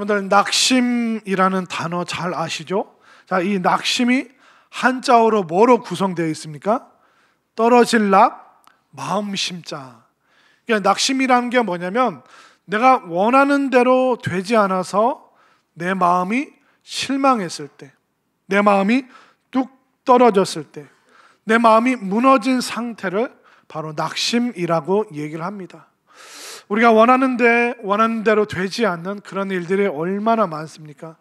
여러분들 낙심이라는 단어 잘 아시죠? 자, 이 낙심이 한자어로 뭐로 구성되어 있습니까? 떨어질 낙, 마음 심자. 그러니까 낙심이라는 게 뭐냐면 내가 원하는 대로 되지 않아서 내 마음이 실망했을 때, 내 마음이 뚝 떨어졌을 때, 내 마음이 무너진 상태를 바로 낙심이라고 얘기를 합니다. 우리가 원하는 대로 되지 않는 그런 일들이 얼마나 많습니까?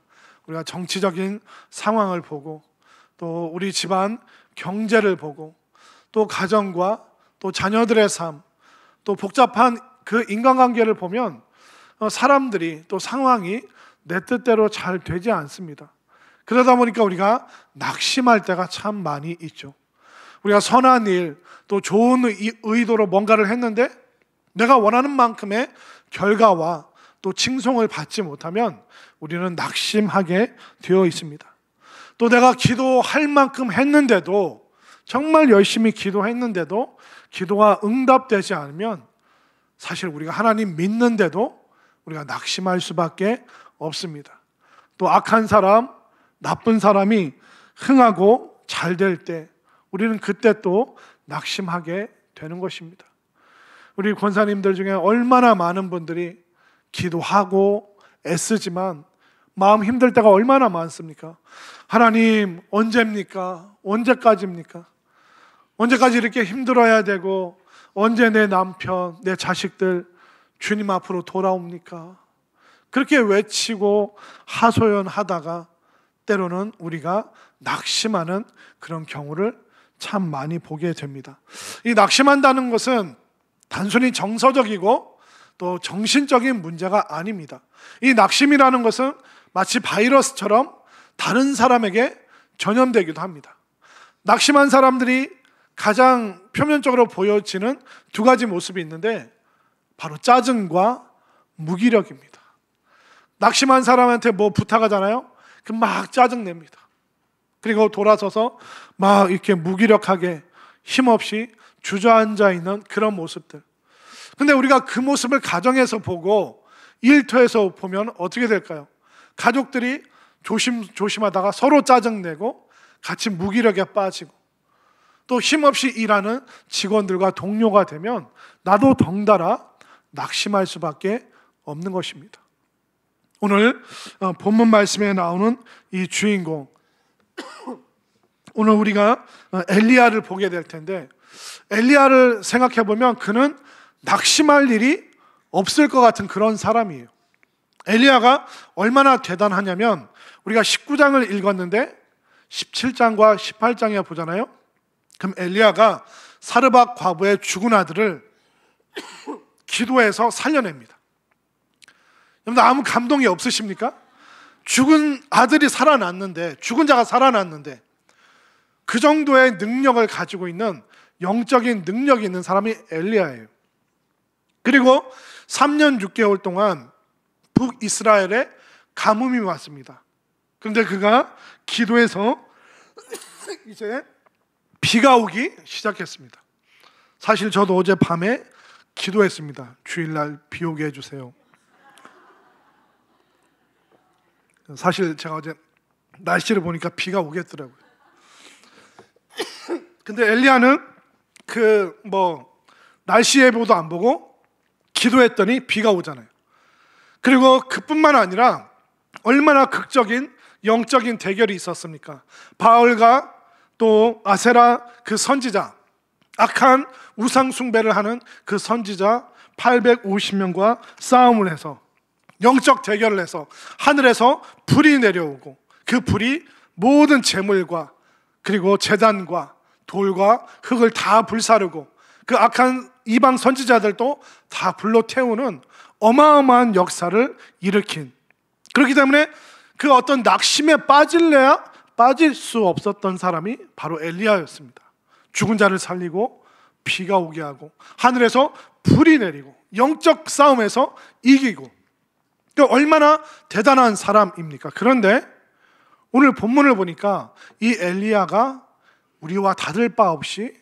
우리가 정치적인 상황을 보고, 또 우리 집안 경제를 보고, 또 가정과 또 자녀들의 삶, 또 복잡한 그 인간관계를 보면 사람들이 또 상황이 내 뜻대로 잘 되지 않습니다. 그러다 보니까 우리가 낙심할 때가 참 많이 있죠. 우리가 선한 일, 또 좋은 의도로 뭔가를 했는데 내가 원하는 만큼의 결과와 또 칭송을 받지 못하면 우리는 낙심하게 되어 있습니다. 또 내가 기도할 만큼 했는데도, 정말 열심히 기도했는데도 기도가 응답되지 않으면 사실 우리가 하나님 믿는데도 우리가 낙심할 수밖에 없습니다. 또 악한 사람, 나쁜 사람이 흥하고 잘 될 때 우리는 그때 또 낙심하게 되는 것입니다. 우리 권사님들 중에 얼마나 많은 분들이 기도하고 애쓰지만 마음 힘들 때가 얼마나 많습니까? 하나님 언제입니까? 언제까지입니까? 언제까지 이렇게 힘들어야 되고, 언제 내 남편, 내 자식들 주님 앞으로 돌아옵니까? 그렇게 외치고 하소연하다가 때로는 우리가 낙심하는 그런 경우를 참 많이 보게 됩니다. 이 낙심한다는 것은 단순히 정서적이고 또 정신적인 문제가 아닙니다. 이 낙심이라는 것은 마치 바이러스처럼 다른 사람에게 전염되기도 합니다. 낙심한 사람들이 가장 표면적으로 보여지는 두 가지 모습이 있는데 바로 짜증과 무기력입니다. 낙심한 사람한테 뭐 부탁하잖아요. 그럼 막 짜증냅니다. 그리고 돌아서서 막 이렇게 무기력하게 힘없이 주저앉아 있는 그런 모습들. 근데 우리가 그 모습을 가정에서 보고 일터에서 보면 어떻게 될까요? 가족들이 조심하다가 서로 짜증내고 같이 무기력에 빠지고, 또 힘없이 일하는 직원들과 동료가 되면 나도 덩달아 낙심할 수밖에 없는 것입니다. 오늘 본문 말씀에 나오는 이 주인공, 오늘 우리가 엘리야를 보게 될 텐데, 엘리야를 생각해 보면 그는 낙심할 일이 없을 것 같은 그런 사람이에요. 엘리야가 얼마나 대단하냐면 우리가 19장을 읽었는데 17장과 18장에 보잖아요. 그럼 엘리야가 사르밧 과부의 죽은 아들을 기도해서 살려냅니다. 여러분들 아무 감동이 없으십니까? 죽은 아들이 살아났는데, 죽은 자가 살아났는데 그 정도의 능력을 가지고 있는, 영적인 능력이 있는 사람이 엘리야예요. 그리고 3년 6개월 동안 북이스라엘에 가뭄이 왔습니다. 그런데 그가 기도해서 이제 비가 오기 시작했습니다. 사실 저도 어제 밤에 기도했습니다. 주일날 비 오게 해주세요. 사실 제가 어제 날씨를 보니까 비가 오겠더라고요. 근데 엘리야는 날씨 예보도 안 보고 기도했더니 비가 오잖아요. 그리고 그뿐만 아니라 얼마나 극적인 영적인 대결이 있었습니까? 바알과 또 아세라 그 선지자, 악한 우상 숭배를 하는 그 선지자 850명과 싸움을 해서, 영적 대결을 해서 하늘에서 불이 내려오고, 그 불이 모든 재물과 그리고 제단과 돌과 흙을 다 불사르고 그 악한 이방 선지자들도 다 불로 태우는 어마어마한 역사를 일으킨, 그렇기 때문에 그 어떤 낙심에 빠질래야 빠질 수 없었던 사람이 바로 엘리야였습니다. 죽은 자를 살리고 비가 오게 하고 하늘에서 불이 내리고 영적 싸움에서 이기고, 얼마나 대단한 사람입니까? 그런데 오늘 본문을 보니까 이 엘리야가 우리와 다를 바 없이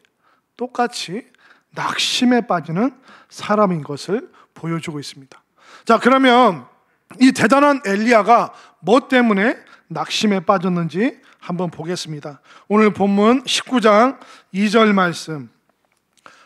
똑같이 낙심에 빠지는 사람인 것을 보여주고 있습니다. 자, 그러면 이 대단한 엘리야가 뭐 때문에 낙심에 빠졌는지 한번 보겠습니다. 오늘 본문 19장 2절 말씀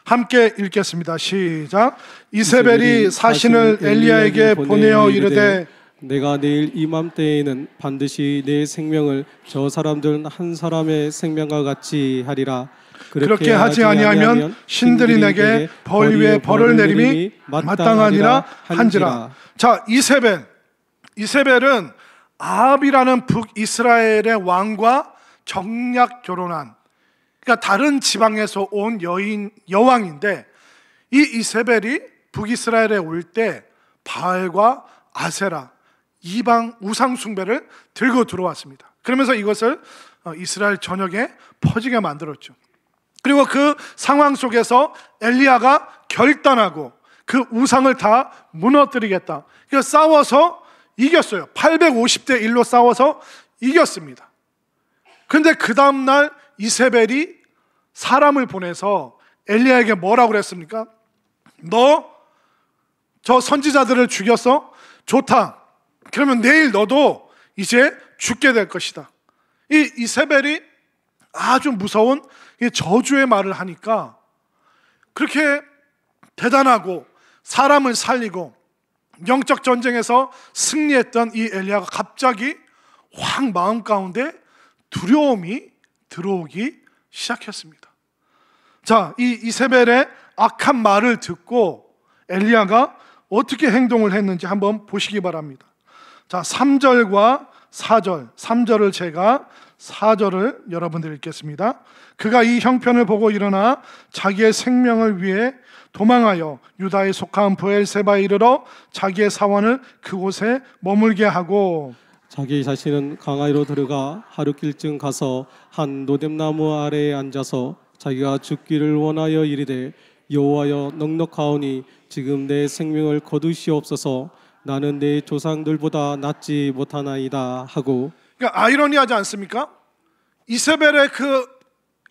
함께 읽겠습니다. 시작. 이세벨이 사신을 엘리야에게 보내어 이르되 내가 내일 이맘때에는 반드시 내 생명을 저 사람들 한 사람의 생명과 같이 하리라. 그렇게 하지 아니하면 신들이 내게 벌 위에 벌을 내림이 마땅하니라 한지라. 자, 이세벨은 아합이라는 북이스라엘의 왕과 정략 결혼한, 그러니까 다른 지방에서 온 여왕인데, 이 이세벨이 북이스라엘에 올 때 바알과 아세라 이방 우상 숭배를 들고 들어왔습니다. 그러면서 이것을 이스라엘 전역에 퍼지게 만들었죠. 그리고 그 상황 속에서 엘리야가 결단하고 그 우상을 다 무너뜨리겠다. 그래서 싸워서 이겼어요. 850대 1로 싸워서 이겼습니다. 그런데 그 다음날 이세벨이 사람을 보내서 엘리야에게 뭐라고 그랬습니까? 너 저 선지자들을 죽였어? 좋다. 그러면 내일 너도 이제 죽게 될 것이다. 이 이세벨이 아주 무서운 저주의 말을 하니까 그렇게 대단하고 사람을 살리고 영적 전쟁에서 승리했던 이 엘리야가 갑자기 확 마음 가운데 두려움이 들어오기 시작했습니다. 자, 이 이세벨의 악한 말을 듣고 엘리야가 어떻게 행동을 했는지 한번 보시기 바랍니다. 자, 3절과 4절, 3절을 제가 4절을 여러분들 읽겠습니다. 그가 이 형편을 보고 일어나 자기의 생명을 위해 도망하여 유다에 속한 브엘세바에 이르러 자기의 사원을 그곳에 머물게 하고 자기 자신은 강하이로 들어가 하룻길쯤 가서 한 노뎀나무 아래에 앉아서 자기가 죽기를 원하여 이르되 여호와여 넉넉하오니 지금 내 생명을 거두시옵소서. 나는 내 조상들보다 낫지 못하나이다 하고. 그러니까 아이러니하지 않습니까? 이세벨의 그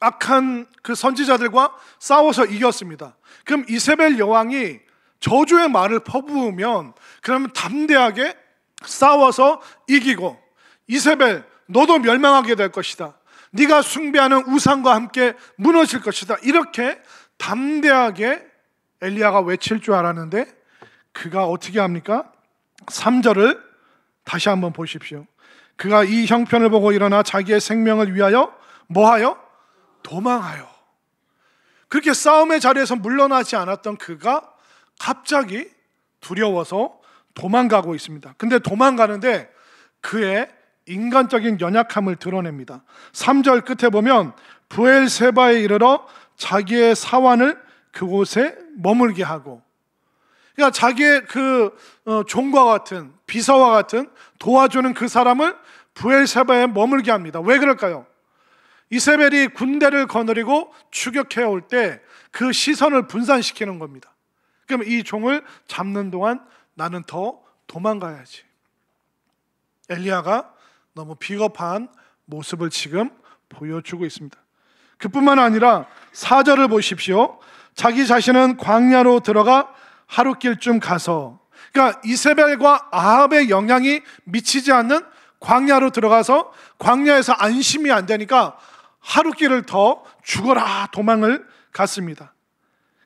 악한 그 선지자들과 싸워서 이겼습니다. 그럼 이세벨 여왕이 저주의 말을 퍼부으면 그러면 담대하게 싸워서 이기고 이세벨 너도 멸망하게 될 것이다. 네가 숭배하는 우상과 함께 무너질 것이다. 이렇게 담대하게 엘리야가 외칠 줄 알았는데 그가 어떻게 합니까? 3절을 다시 한번 보십시오. 그가 이 형편을 보고 일어나 자기의 생명을 위하여 뭐하여? 도망하여. 그렇게 싸움의 자리에서 물러나지 않았던 그가 갑자기 두려워서 도망가고 있습니다. 근데 도망가는데 그의 인간적인 연약함을 드러냅니다. 3절 끝에 보면 브엘세바에 이르러 자기의 사환을 그곳에 머물게 하고, 그러니까 자기의 그 종과 같은 비서와 같은 도와주는 그 사람을 브엘세바에 머물게 합니다. 왜 그럴까요? 이세벨이 군대를 거느리고 추격해 올 때 그 시선을 분산시키는 겁니다. 그럼 이 종을 잡는 동안 나는 더 도망가야지. 엘리야가 너무 비겁한 모습을 지금 보여주고 있습니다. 그뿐만 아니라 4절을 보십시오. 자기 자신은 광야로 들어가 하룻길쯤 가서, 그러니까 이세벨과 아합의 영향이 미치지 않는 광야로 들어가서 광야에서 안심이 안 되니까 하룻길을 더 죽어라 도망을 갔습니다.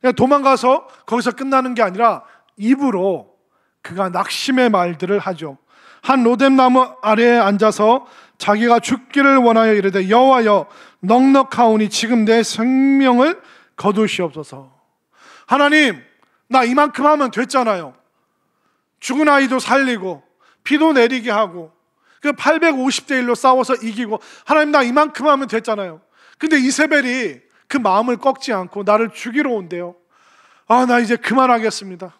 그러니까 도망가서 거기서 끝나는 게 아니라 입으로 그가 낙심의 말들을 하죠. 한 로뎀나무 아래에 앉아서 자기가 죽기를 원하여 이르되 여호와여 넉넉하오니 지금 내 생명을 거두시옵소서. 하나님, 나 이만큼 하면 됐잖아요. 죽은 아이도 살리고 비도 내리게 하고 그 850대 1로 싸워서 이기고, 하나님 나 이만큼 하면 됐잖아요. 근데 이세벨이 그 마음을 꺾지 않고 나를 죽이러 온대요. 나 이제 그만하겠습니다.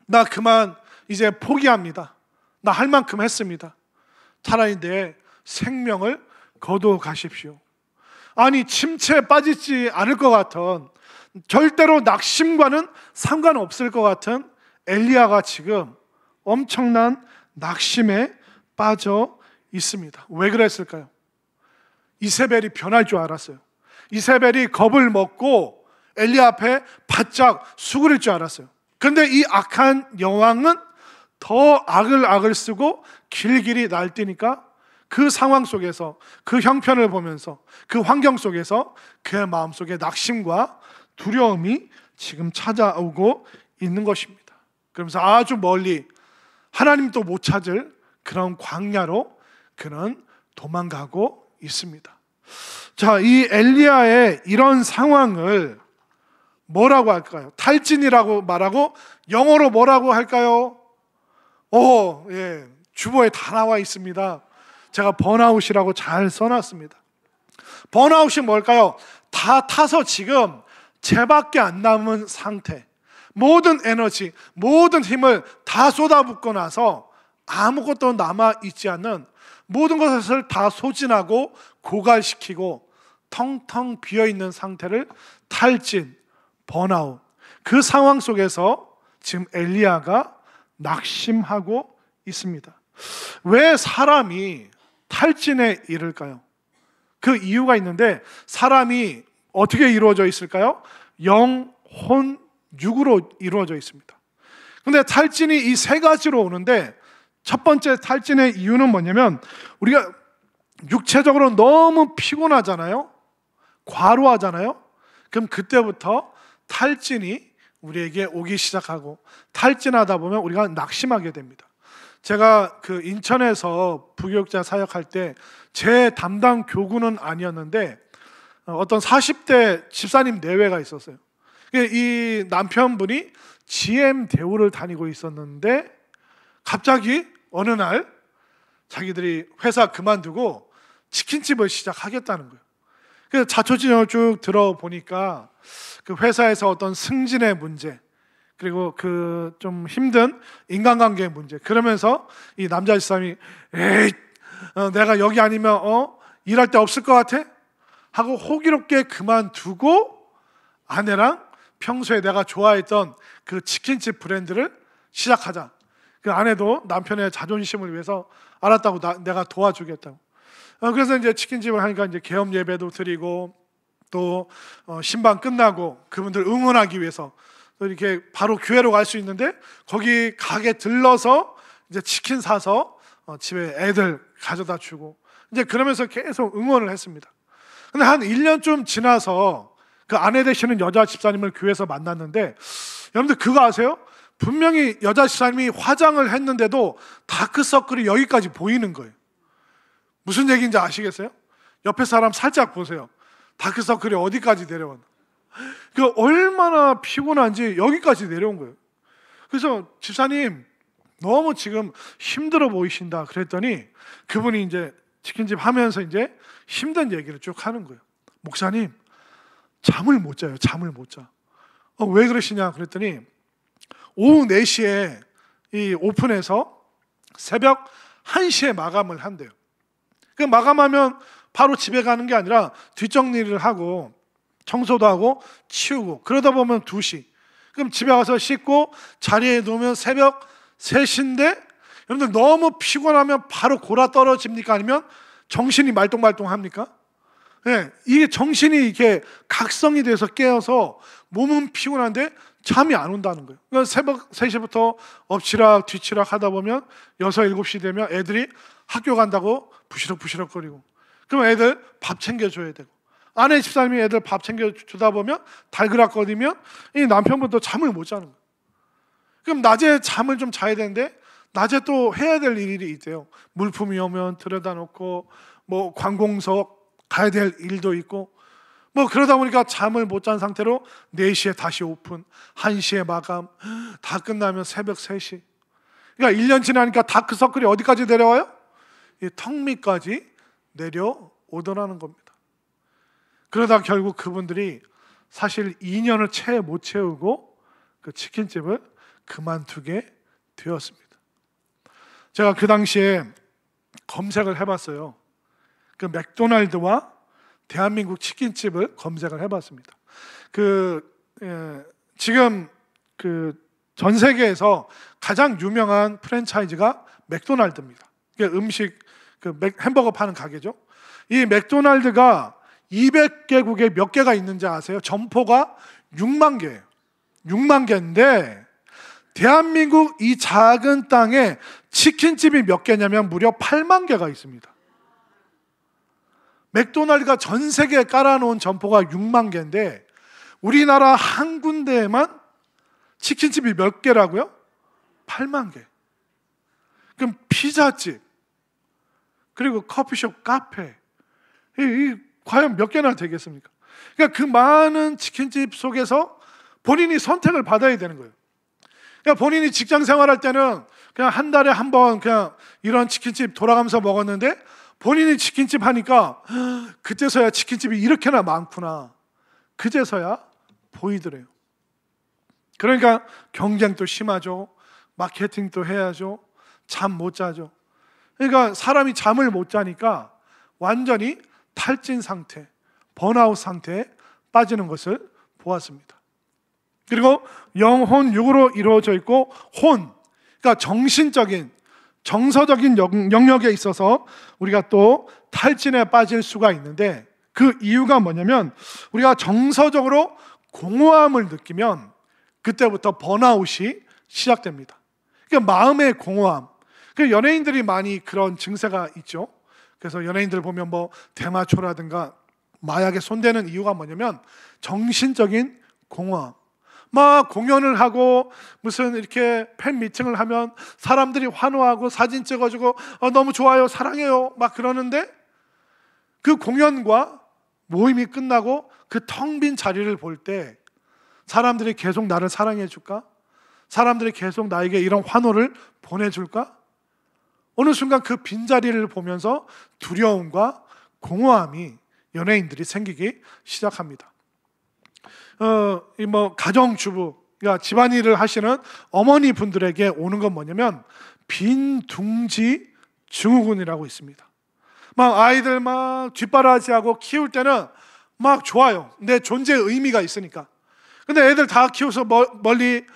나 그만 이제 포기합니다. 나 할 만큼 했습니다. 차라리 내 생명을 거두어 가십시오. 아니, 침체에 빠지지 않을 것 같은, 절대로 낙심과는 상관없을 것 같은 엘리야가 지금 엄청난 낙심에 빠져 있습니다. 왜 그랬을까요? 이세벨이 변할 줄 알았어요. 이세벨이 겁을 먹고 엘리야 앞에 바짝 수그릴 줄 알았어요. 그런데 이 악한 여왕은 더 악을 쓰고 길길이 날뛰니까 그 상황 속에서, 그 형편을 보면서, 그 환경 속에서 그의 마음속에 낙심과 두려움이 지금 찾아오고 있는 것입니다. 그러면서 아주 멀리 하나님도 못 찾을 그런 광야로 그는 도망가고 있습니다. 자, 이 엘리야의 이런 상황을 뭐라고 할까요? 탈진이라고 말하고 영어로 뭐라고 할까요? 주보에 다 나와 있습니다. 제가 번아웃이라고 잘 써놨습니다. 번아웃이 뭘까요? 다 타서 지금 제밖에 안 남은 상태, 모든 에너지, 모든 힘을 다 쏟아붓고 나서 아무것도 남아있지 않는, 모든 것을 다 소진하고 고갈시키고 텅텅 비어있는 상태를 탈진, 번아웃, 그 상황 속에서 지금 엘리야가 낙심하고 있습니다. 왜 사람이 탈진에 이를까요? 그 이유가 있는데, 사람이 어떻게 이루어져 있을까요? 영, 혼, 육으로 이루어져 있습니다. 근데 탈진이 이 세 가지로 오는데, 첫 번째 탈진의 이유는 뭐냐면, 우리가 육체적으로 너무 피곤하잖아요. 과로하잖아요. 그럼 그때부터 탈진이 우리에게 오기 시작하고, 탈진하다 보면 우리가 낙심하게 됩니다. 제가 그 인천에서 부교육자 사역할 때 제 담당 교구는 아니었는데 어떤 40대 집사님 내외가 있었어요. 이 남편분이 GM 대우를 다니고 있었는데 갑자기 어느 날 자기들이 회사 그만두고 치킨집을 시작하겠다는 거예요. 그래서 자초지종을 쭉 들어보니까 그 회사에서 어떤 승진의 문제, 그리고 그 좀 힘든 인간관계의 문제, 그러면서 이 남자 집사람이 에이, 내가 여기 아니면 일할 데 없을 것 같아? 하고 호기롭게 그만두고 아내랑 평소에 내가 좋아했던 그 치킨집 브랜드를 시작하자. 그 아내도 남편의 자존심을 위해서 알았다고, 내가 도와주겠다고. 그래서 이제 치킨집을 하니까 이제 개업 예배도 드리고, 또 신방 끝나고 그분들 응원하기 위해서 또 이렇게 바로 교회로 갈 수 있는데, 거기 가게 들러서 이제 치킨 사서 집에 애들 가져다 주고, 이제 그러면서 계속 응원을 했습니다. 근데 한 1년쯤 지나서 그 아내 되시는 여자 집사님을 교회에서 만났는데, 여러분들 그거 아세요? 분명히 여자 집사님이 화장을 했는데도 다크서클이 여기까지 보이는 거예요. 무슨 얘기인지 아시겠어요? 옆에 사람 살짝 보세요. 다크서클이 어디까지 내려왔나. 그 얼마나 피곤한지 여기까지 내려온 거예요. 그래서 집사님 너무 지금 힘들어 보이신다 그랬더니, 그분이 이제 치킨집 하면서 이제 힘든 얘기를 쭉 하는 거예요. 목사님, 잠을 못 자요. 잠을 못 자. 왜 그러시냐 그랬더니, 오후 4시에 이 오픈해서 새벽 1시에 마감을 한대요. 그 마감하면 바로 집에 가는 게 아니라 뒷정리를 하고 청소도 하고 치우고, 그러다 보면 2시. 그럼 집에 가서 씻고 자리에 누우면 새벽 3시인데, 여러분들 너무 피곤하면 바로 골아 떨어집니까? 아니면 정신이 말똥말똥합니까? 네, 이게 정신이 이렇게 각성이 돼서 깨어서 몸은 피곤한데 잠이 안 온다는 거예요. 그러니까 새벽 3시부터 엎치락 뒤치락 하다 보면 6, 7시 되면 애들이 학교 간다고 부시럭부시럭거리고, 그럼 애들 밥 챙겨줘야 되고, 아내 집사님이 애들 밥 챙겨주다 보면 달그락거리면 이 남편분도 잠을 못 자는 거예요. 그럼 낮에 잠을 좀 자야 되는데 낮에 또 해야 될 일이 있대요. 물품이 오면 들여다 놓고, 뭐 관공서 가야 될 일도 있고, 뭐 그러다 보니까 잠을 못 잔 상태로 4시에 다시 오픈, 1시에 마감, 다 끝나면 새벽 3시. 그러니까 1년 지나니까 다크서클이 어디까지 내려와요? 이 턱 밑까지 내려오더라는 겁니다. 그러다 결국 그분들이 사실 2년을 채 못 채우고 그 치킨집을 그만두게 되었습니다. 제가 그 당시에 검색을 해봤어요. 그 맥도날드와 대한민국 치킨집을 검색을 해봤습니다. 지금 전 세계에서 가장 유명한 프랜차이즈가 맥도날드입니다. 음식 햄버거 파는 가게죠. 이 맥도날드가 200개국에 몇 개가 있는지 아세요? 점포가 6만 개예요. 6만 개인데 대한민국 이 작은 땅에 치킨집이 몇 개냐면 무려 8만 개가 있습니다. 맥도날드가 전 세계에 깔아놓은 점포가 6만 개인데 우리나라 한 군데에만 치킨집이 몇 개라고요? 8만 개. 그럼 피자집, 그리고 커피숍, 카페, 이 과연 몇 개나 되겠습니까? 그러니까 그 많은 치킨집 속에서 본인이 선택을 받아야 되는 거예요. 그러니까 본인이 직장 생활할 때는 그냥 한 달에 한 번 그냥 이런 치킨집 돌아가면서 먹었는데 본인이 치킨집 하니까 그때서야 치킨집이 이렇게나 많구나. 그제서야 보이더래요. 그러니까 경쟁도 심하죠. 마케팅도 해야죠. 잠 못 자죠. 그러니까 사람이 잠을 못 자니까 완전히 탈진 상태, 번아웃 상태에 빠지는 것을 보았습니다. 그리고 영혼, 육으로 이루어져 있고 혼, 그러니까 정신적인, 정서적인 영역에 있어서 우리가 또 탈진에 빠질 수가 있는데 그 이유가 뭐냐면 우리가 정서적으로 공허함을 느끼면 그때부터 번아웃이 시작됩니다. 그러니까 마음의 공허함. 그 연예인들이 많이 그런 증세가 있죠. 그래서 연예인들 보면 뭐 대마초라든가 마약에 손대는 이유가 뭐냐면 정신적인 공허함. 막 공연을 하고 무슨 이렇게 팬 미팅을 하면 사람들이 환호하고 사진 찍어주고 너무 좋아요, 사랑해요 막 그러는데 그 공연과 모임이 끝나고 그 텅 빈 자리를 볼 때 사람들이 계속 나를 사랑해 줄까? 사람들이 계속 나에게 이런 환호를 보내줄까? 어느 순간 그 빈자리를 보면서 두려움과 공허함이 연예인들이 생기기 시작합니다. 가정주부, 그러니까 집안일을 하시는 어머니 분들에게 오는 건 뭐냐면 빈둥지 증후군이라고 있습니다. 막 아이들 막 뒷바라지하고 키울 때는 막 좋아요. 내 존재의 의미가 있으니까. 근데 애들 다 키워서 멀리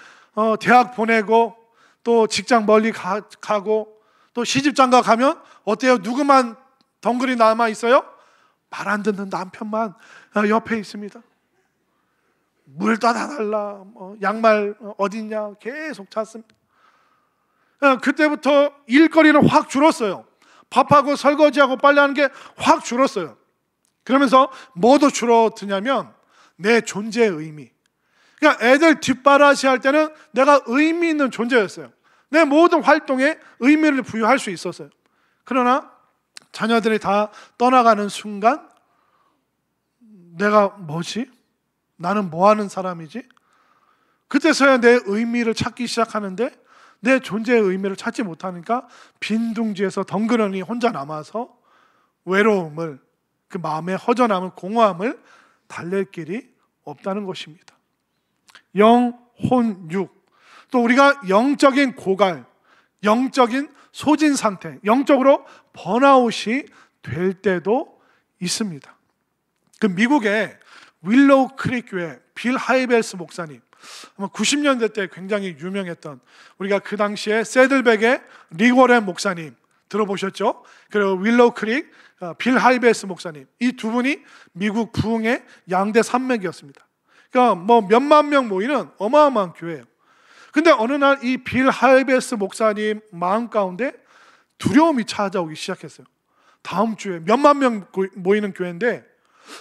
대학 보내고 또 직장 멀리 가고 또 시집장가 가면 어때요? 누구만 덩그리 남아 있어요? 말 안 듣는 남편만 옆에 있습니다. 물 떠다 달라, 양말 어딨냐 계속 찾습니다. 그때부터 일거리는 확 줄었어요. 밥하고 설거지하고 빨래하는 게 확 줄었어요. 그러면서 뭐도 줄어드냐면 내 존재의 의미. 그러니까 애들 뒷바라지 할 때는 내가 의미 있는 존재였어요. 내 모든 활동에 의미를 부여할 수 있었어요. 그러나 자녀들이 다 떠나가는 순간 내가 뭐지? 나는 뭐 하는 사람이지? 그때서야 내 의미를 찾기 시작하는데 내 존재의 의미를 찾지 못하니까 빈둥지에서 덩그러니 혼자 남아서 외로움을, 그 마음의 허전함을, 공허함을 달랠 길이 없다는 것입니다. 영, 혼, 육. 또 우리가 영적인 고갈, 영적인 소진 상태, 영적으로 번아웃이 될 때도 있습니다. 그 미국의 윌로우 크릭 교회 빌 하이벨스 목사님, 아마 90년대 때 굉장히 유명했던, 우리가 그 당시에 새들백의 리고렌 목사님 들어보셨죠? 그리고 윌로우 크릭 빌 하이벨스 목사님, 이 두 분이 미국 부흥의 양대 산맥이었습니다. 그러니까 뭐 몇만 명 모이는 어마어마한 교회예요. 근데 어느 날 이 빌 하이벨스 목사님 마음 가운데 두려움이 찾아오기 시작했어요. 다음 주에 몇만 명 모이는 교회인데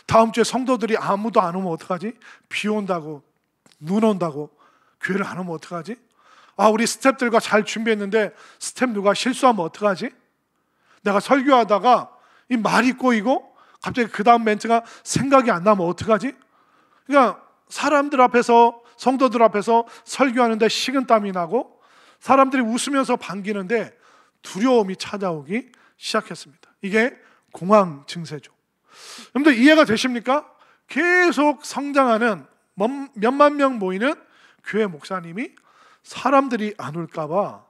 다음 주에 성도들이 아무도 안 오면 어떡하지? 비 온다고, 눈 온다고 교회를 안 오면 어떡하지? 우리 스태프들과 잘 준비했는데 스태프 누가 실수하면 어떡하지? 내가 설교하다가 이 말이 꼬이고 갑자기 그 다음 멘트가 생각이 안 나면 어떡하지? 그러니까 사람들 앞에서, 성도들 앞에서 설교하는데 식은땀이 나고 사람들이 웃으면서 반기는데 두려움이 찾아오기 시작했습니다. 이게 공황 증세죠. 여러분들 이해가 되십니까? 계속 성장하는 몇만 명 모이는 교회 목사님이 사람들이 안 올까 봐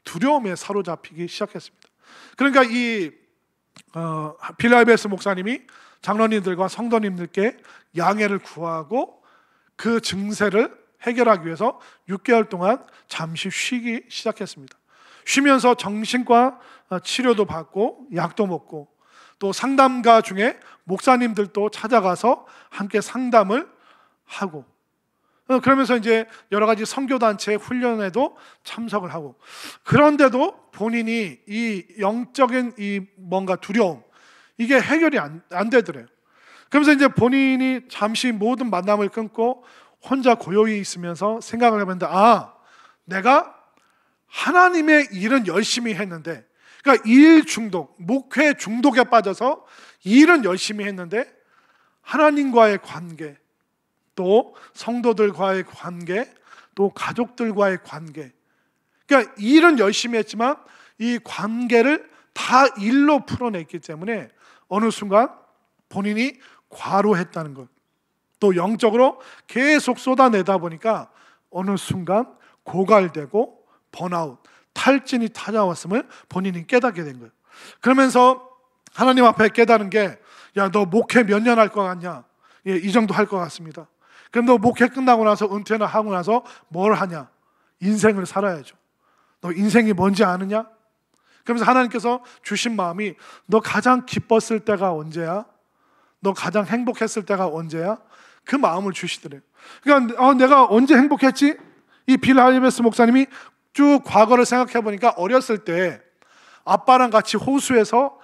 두려움에 사로잡히기 시작했습니다. 그러니까 이 빌 하이벨스 목사님이 장로님들과 성도님들께 양해를 구하고 그 증세를 해결하기 위해서 6개월 동안 잠시 쉬기 시작했습니다. 쉬면서 정신과 치료도 받고 약도 먹고 또 상담가 중에 목사님들도 찾아가서 함께 상담을 하고 그러면서 이제 여러 가지 선교단체 훈련에도 참석을 하고, 그런데도 본인이 이 영적인 이 뭔가 두려움, 이게 해결이 안 되더래요. 그러면서 이제 본인이 잠시 모든 만남을 끊고 혼자 고요히 있으면서 생각을 해봤는데, 내가 하나님의 일은 열심히 했는데, 그러니까 일 중독, 목회 중독에 빠져서 일은 열심히 했는데 하나님과의 관계, 또 성도들과의 관계, 또 가족들과의 관계, 그러니까 일은 열심히 했지만 이 관계를 다 일로 풀어냈기 때문에 어느 순간 본인이 과로했다는 것, 또 영적으로 계속 쏟아내다 보니까 어느 순간 고갈되고 번아웃, 탈진이 찾아왔음을 본인이 깨닫게 된 거예요. 그러면서 하나님 앞에 깨달은 게, 야, 너 목회 몇 년 할 것 같냐? 예, 이 정도 할 것 같습니다. 그럼 너 목회 끝나고 나서, 은퇴나 하고 나서 뭘 하냐? 인생을 살아야죠. 너 인생이 뭔지 아느냐? 그러면서 하나님께서 주신 마음이, 너 가장 기뻤을 때가 언제야? 너 가장 행복했을 때가 언제야? 그 마음을 주시더래요. 그러니까 내가 언제 행복했지? 이 빌 할리베스 목사님이 쭉 과거를 생각해 보니까 어렸을 때 아빠랑 같이 호수에서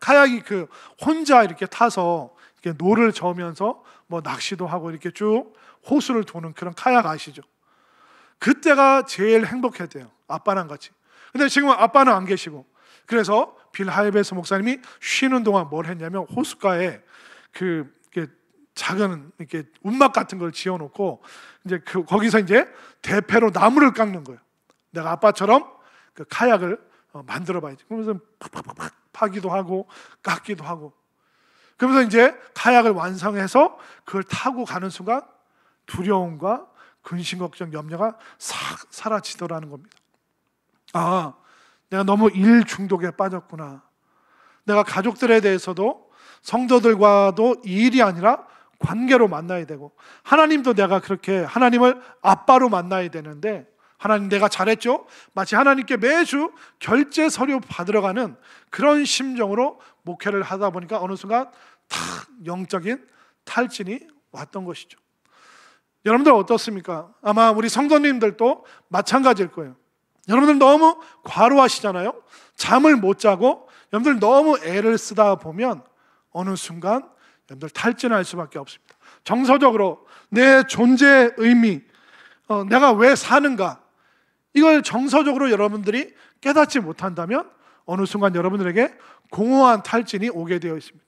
카약이 그 혼자 이렇게 타서 이렇게 노를 저으면서 뭐 낚시도 하고 이렇게 쭉 호수를 도는 그런 카약 아시죠? 그때가 제일 행복했대요, 아빠랑 같이. 근데 지금은 아빠는 안 계시고, 그래서 빌 할리베스 목사님이 쉬는 동안 뭘 했냐면 호숫가에 이렇게 작은 이렇게 움막 같은 걸 지어놓고 이제 거기서 이제 대패로 나무를 깎는 거예요. 내가 아빠처럼 그 카약을 만들어봐야지. 그러면서 팍팍팍 파기도 하고 깎기도 하고, 그러면서 이제 카약을 완성해서 그걸 타고 가는 순간 두려움과 근심, 걱정, 염려가 싹 사라지더라는 겁니다. 내가 너무 일 중독에 빠졌구나. 내가 가족들에 대해서도, 성도들과도 일이 아니라 관계로 만나야 되고, 하나님도 내가 그렇게 하나님을 아빠로 만나야 되는데, 하나님 내가 잘했죠? 마치 하나님께 매주 결제 서류 받으러 가는 그런 심정으로 목회를 하다 보니까 어느 순간 탁 영적인 탈진이 왔던 것이죠. 여러분들 어떻습니까? 아마 우리 성도님들도 마찬가지일 거예요. 여러분들 너무 과로하시잖아요. 잠을 못 자고 여러분들 너무 애를 쓰다 보면 어느 순간 여러분들 탈진할 수밖에 없습니다. 정서적으로 내 존재의 의미, 내가 왜 사는가, 이걸 정서적으로 여러분들이 깨닫지 못한다면 어느 순간 여러분들에게 공허한 탈진이 오게 되어 있습니다.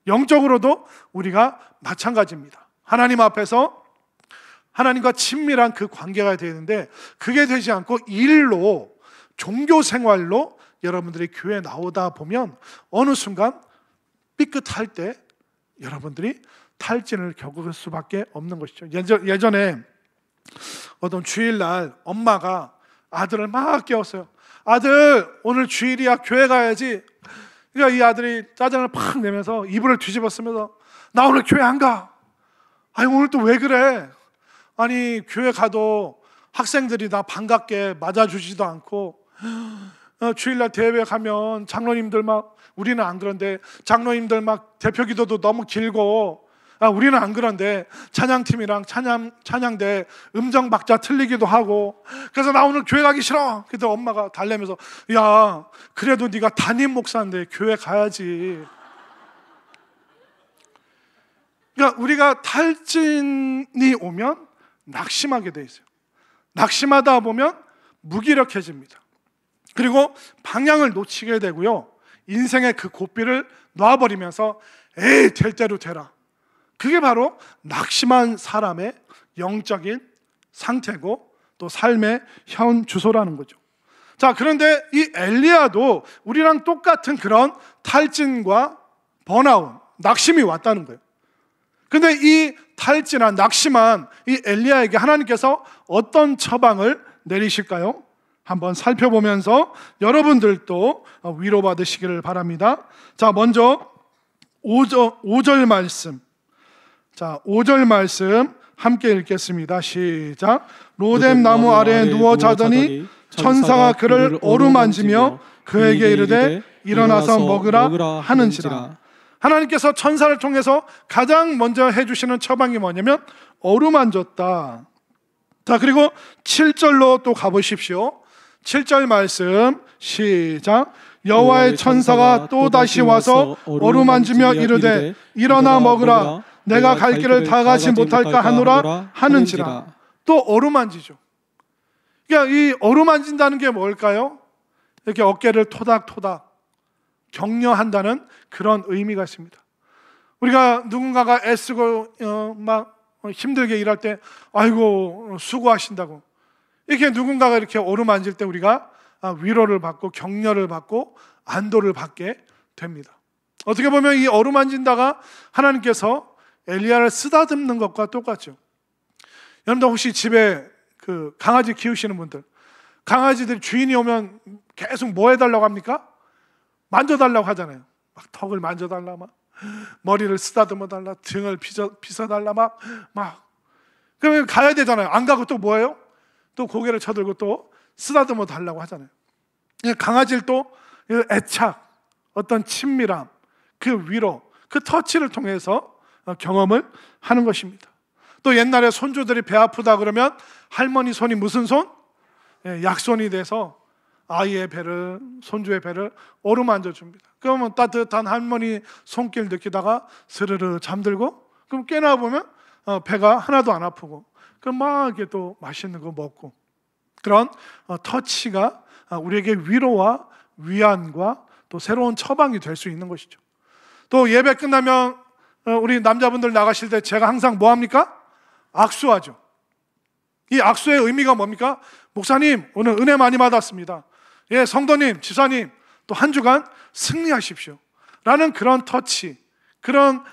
영적으로도 우리가 마찬가지입니다. 하나님 앞에서 하나님과 친밀한 그 관계가 되는데 그게 되지 않고 일로, 종교 생활로 여러분들이 교회에 나오다 보면 어느 순간 삐끗할 때 여러분들이 탈진을 겪을 수밖에 없는 것이죠. 예전에 어떤 주일날 엄마가 아들을 막 깨웠어요. 아들, 오늘 주일이야, 교회 가야지. 그러니까 이 아들이 짜증을 팍 내면서 이불을 뒤집어 쓰면서, 나 오늘 교회 안 가. 아니, 오늘 또 왜 그래? 아니, 교회 가도 학생들이 나 반갑게 맞아주지도 않고, 주일날 대회 가면 장로님들 막, 우리는 안 그런데 장로님들 막 대표 기도도 너무 길고, 우리는 안 그런데 찬양팀이랑 찬양대 음정 박자 틀리기도 하고, 그래서 나 오늘 교회 가기 싫어. 그때 엄마가 달래면서, 야, 그래도 네가 담임 목사인데 교회 가야지. 그러니까 우리가 탈진이 오면 낙심하게 돼 있어요. 낙심하다 보면 무기력해집니다. 그리고 방향을 놓치게 되고요, 인생의 그 고삐를 놔버리면서 에이, 될 대로 되라. 그게 바로 낙심한 사람의 영적인 상태고 또 삶의 현 주소라는 거죠. 자, 그런데 이 엘리야도 우리랑 똑같은 그런 탈진과 번아웃, 낙심이 왔다는 거예요. 근데 이 탈진한, 낙심한 이 엘리야에게 하나님께서 어떤 처방을 내리실까요? 한번 살펴보면서 여러분들도 위로받으시기를 바랍니다. 자, 먼저 5절 말씀. 자, 5절 말씀 함께 읽겠습니다. 시작. 로뎀 나무 아래에 누워 자더니 천사가 그를 어루만지며 그에게 이르되 일어나서 먹으라 하는지라. 하나님께서 천사를 통해서 가장 먼저 해주시는 처방이 뭐냐면 어루만졌다. 자, 그리고 7절로 또 가보십시오. 7절 말씀 시작. 여호와의 천사가 또 다시 와서 어루만지며 이르되 일어나 먹으라. 내가 갈 길을 다 가지 못할까 하노라 하는지라. 또 어루만지죠. 그러니까 이 어루만진다는 게 뭘까요? 이렇게 어깨를 토닥토닥 격려한다는 그런 의미가 있습니다. 우리가 누군가가 애쓰고 막 힘들게 일할 때 아이고 수고하신다고 이렇게 누군가가 이렇게 어루만질 때 우리가 위로를 받고 격려를 받고 안도를 받게 됩니다. 어떻게 보면 이 어루만진다가 하나님께서 엘리야를 쓰다듬는 것과 똑같죠. 여러분들 혹시 집에 그 강아지 키우시는 분들, 강아지들이 주인이 오면 계속 뭐 해달라고 합니까? 만져달라고 하잖아요. 막 턱을 만져달라, 막 머리를 쓰다듬어 달라, 등을 빗어달라, 막 그러면 가야 되잖아요. 안 가고 또 뭐예요? 또 고개를 쳐들고 또 쓰다듬어 달라고 하잖아요. 강아지를 또 애착, 어떤 친밀함, 그 위로, 그 터치를 통해서 경험을 하는 것입니다. 또 옛날에 손주들이 배 아프다 그러면 할머니 손이 무슨 손? 약손이 돼서 아이의 배를, 손주의 배를 어루만져 줍니다. 그러면 따뜻한 할머니 손길 느끼다가 스르르 잠들고, 그럼 깨나 보면 배가 하나도 안 아프고, 그럼 막 이렇게 또 맛있는 거 먹고, 그런 터치가 우리에게 위로와 위안과 또 새로운 처방이 될 수 있는 것이죠. 또 예배 끝나면 우리 남자분들 나가실 때 제가 항상 뭐 합니까? 악수하죠. 이 악수의 의미가 뭡니까? 목사님 오늘 은혜 많이 받았습니다. 예, 성도님, 지사님 또 한 주간 승리하십시오 라는 그런 터치, 그런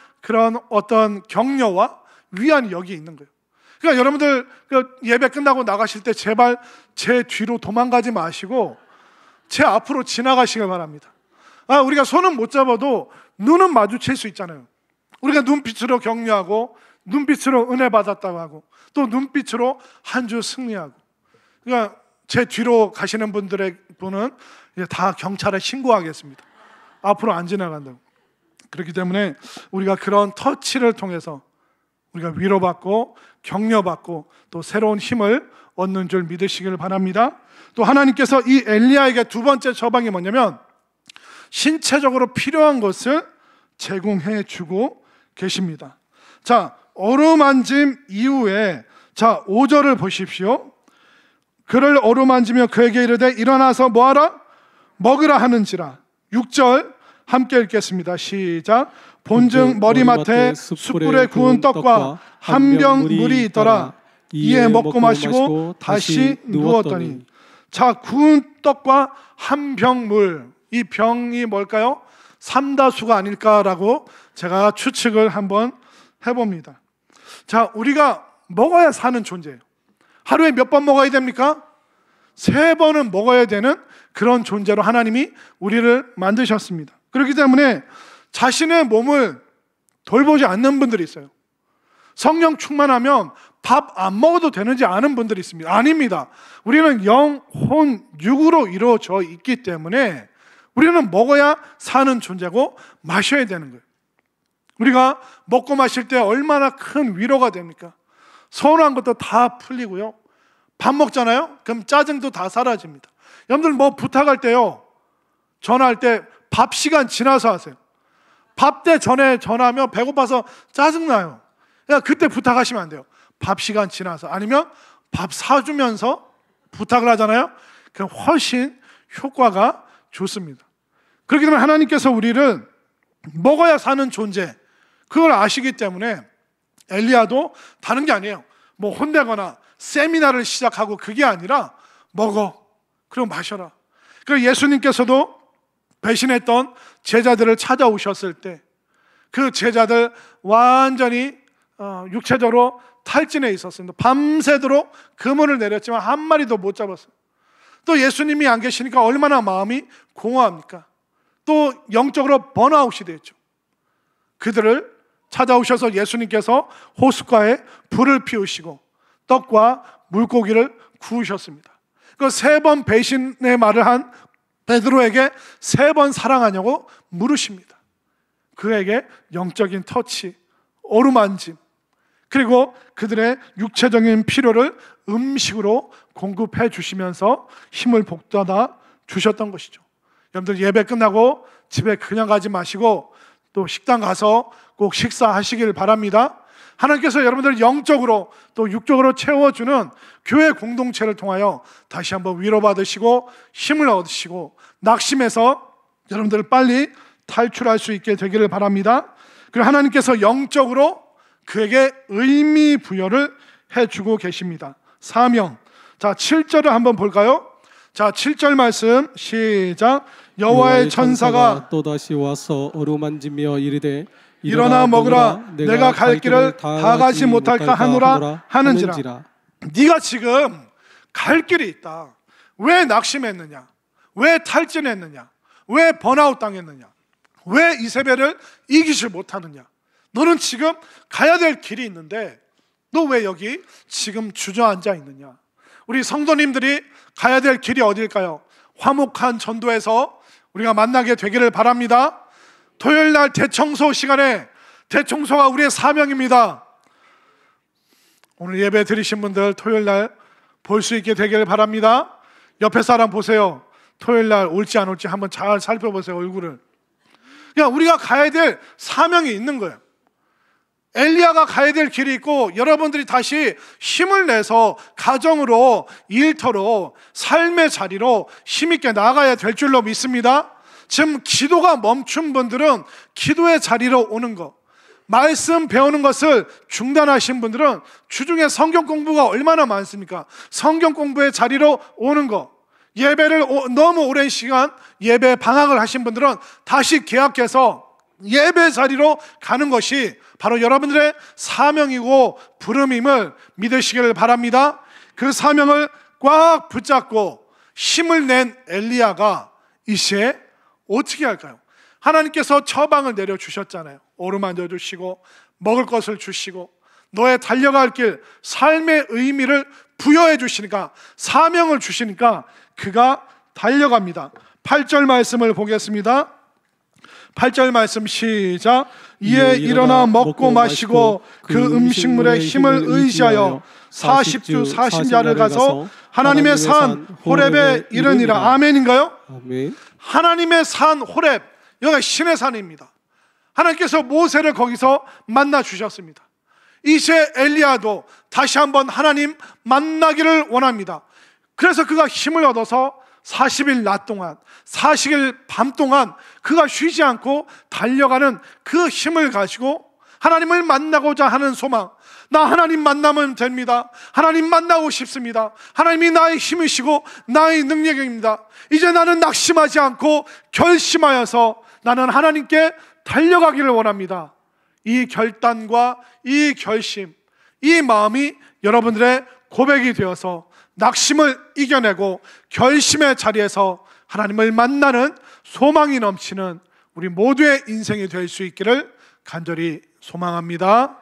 어떤 격려와 위안이 여기 있는 거예요. 그러니까 여러분들 예배 끝나고 나가실 때 제발 제 뒤로 도망가지 마시고 제 앞으로 지나가시길 바랍니다. 우리가 손은 못 잡아도 눈은 마주칠 수 있잖아요. 우리가 눈빛으로 격려하고 눈빛으로 은혜 받았다고 하고 또 눈빛으로 한 주 승리하고. 그러니까 제 뒤로 가시는 분은 다 경찰에 신고하겠습니다. 앞으로 안 지나간다고. 그렇기 때문에 우리가 그런 터치를 통해서 우리가 위로받고 격려받고 또 새로운 힘을 얻는 줄 믿으시길 바랍니다. 또 하나님께서 이 엘리야에게 두 번째 처방이 뭐냐면 신체적으로 필요한 것을 제공해 주고 계십니다. 자, 어루만짐 이후에 5절을 보십시오. 그를 어루만지며 그에게 이르되 일어나서 뭐하라? 먹으라 하는지라. 6절 함께 읽겠습니다. 시작. 본즉 머리맡에 숯불에 구운 떡과 한 병 물이 있더라. 이에 먹고 마시고 다시 누웠더니. 자, 구운 떡과 한 병 물, 이 병이 뭘까요? 삼다수가 아닐까라고 제가 추측을 한번 해봅니다. 자, 우리가 먹어야 사는 존재예요. 하루에 몇 번 먹어야 됩니까? 3번은 먹어야 되는 그런 존재로 하나님이 우리를 만드셨습니다. 그렇기 때문에 자신의 몸을 돌보지 않는 분들이 있어요. 성령 충만하면 밥 안 먹어도 되는지 아는 분들이 있습니다. 아닙니다. 우리는 영, 혼, 육으로 이루어져 있기 때문에 우리는 먹어야 사는 존재고 마셔야 되는 거예요. 우리가 먹고 마실 때 얼마나 큰 위로가 됩니까? 서운한 것도 다 풀리고요. 밥 먹잖아요? 그럼 짜증도 다 사라집니다. 여러분들 뭐 부탁할 때요, 전화할 때 밥 시간 지나서 하세요. 밥 때 전에 전화하면 배고파서 짜증나요. 그러니까 그때 부탁하시면 안 돼요. 밥 시간 지나서. 아니면 밥 사주면서 부탁을 하잖아요. 그럼 훨씬 효과가 좋습니다. 그렇기 때문에 하나님께서 우리를 먹어야 사는 존재, 그걸 아시기 때문에 엘리야도 다른 게 아니에요. 뭐 혼내거나 세미나를 시작하고 그게 아니라 먹어, 그리고 마셔라. 그리고 예수님께서도 배신했던 제자들을 찾아오셨을 때 그 제자들 완전히 육체적으로 탈진해 있었습니다. 밤새도록 그물을 내렸지만 한 마리도 못 잡았어요. 또 예수님이 안 계시니까 얼마나 마음이 공허합니까? 또 영적으로 번아웃이 됐죠. 그들을 찾아오셔서 예수님께서 호숫가에 불을 피우시고 떡과 물고기를 구우셨습니다. 그 3번 배신의 말을 한 베드로에게 3번 사랑하냐고 물으십니다. 그에게 영적인 터치, 어루만짐, 그리고 그들의 육체적인 필요를 음식으로 공급해 주시면서 힘을 북돋아 주셨던 것이죠. 여러분들 예배 끝나고 집에 그냥 가지 마시고 또 식당 가서 꼭 식사하시길 바랍니다. 하나님께서 여러분들 영적으로 또 육적으로 채워주는 교회 공동체를 통하여 다시 한번 위로받으시고 힘을 얻으시고 낙심해서 여러분들 빨리 탈출할 수 있게 되기를 바랍니다. 그리고 하나님께서 영적으로 그에게 의미 부여를 해주고 계십니다. 사명. 자, 7절을 한번 볼까요? 자, 7절 말씀 시작. 여호와의 천사가 또다시 와서 어루만지며 이르되 일어나 먹으라. 내가 갈 길을 다 가지 못할까 하노라 하는지라. 네가 지금 갈 길이 있다. 왜 낙심했느냐? 왜 탈진했느냐? 왜 번아웃 당했느냐? 왜 이세벨을 이기지 못하느냐? 너는 지금 가야 될 길이 있는데 너 왜 여기 지금 주저앉아 있느냐? 우리 성도님들이 가야 될 길이 어딜까요? 화목한 전도에서 우리가 만나게 되기를 바랍니다. 토요일 날 대청소 시간에 대청소가 우리의 사명입니다. 오늘 예배 드리신 분들 토요일 날 볼 수 있게 되기를 바랍니다. 옆에 사람 보세요. 토요일 날 올지 안 올지 한번 잘 살펴보세요. 얼굴을. 그냥 우리가 가야 될 사명이 있는 거예요. 엘리야가 가야 될 길이 있고 여러분들이 다시 힘을 내서 가정으로 일터로 삶의 자리로 힘있게 나아가야 될 줄로 믿습니다. 지금 기도가 멈춘 분들은 기도의 자리로 오는 것, 말씀 배우는 것을 중단하신 분들은 주중에 성경 공부가 얼마나 많습니까? 성경 공부의 자리로 오는 것, 예배를 너무 오랜 시간 예배 방학을 하신 분들은 다시 개학해서 예배 자리로 가는 것이 바로 여러분들의 사명이고 부름임을 믿으시기를 바랍니다. 그 사명을 꽉 붙잡고 힘을 낸 엘리야가 이 시에 어떻게 할까요? 하나님께서 처방을 내려주셨잖아요. 어루만져 주시고 먹을 것을 주시고 너의 달려갈 길, 삶의 의미를 부여해 주시니까, 사명을 주시니까 그가 달려갑니다. 8절 말씀을 보겠습니다. 8절 말씀 시작. 이에 일어나 먹고 마시고 그 음식물의 힘을 의지하여 40주 40야를 가서 하나님의 산 호렙에 이르니라. 아멘인가요? 아멘. 하나님의 산 호렙, 여기가 신의 산입니다. 하나님께서 모세를 거기서 만나 주셨습니다. 이제 엘리야도 다시 한번 하나님 만나기를 원합니다. 그래서 그가 힘을 얻어서 40일 낮 동안 40일 밤 동안 그가 쉬지 않고 달려가는 그 힘을 가지고 하나님을 만나고자 하는 소망, 나 하나님 만나면 됩니다. 하나님 만나고 싶습니다. 하나님이 나의 힘이시고 나의 능력입니다. 이제 나는 낙심하지 않고 결심하여서 나는 하나님께 달려가기를 원합니다. 이 결단과 이 결심, 이 마음이 여러분들의 고백이 되어서 낙심을 이겨내고 결심의 자리에서 하나님을 만나는 소망이 넘치는 우리 모두의 인생이 될 수 있기를 간절히 소망합니다.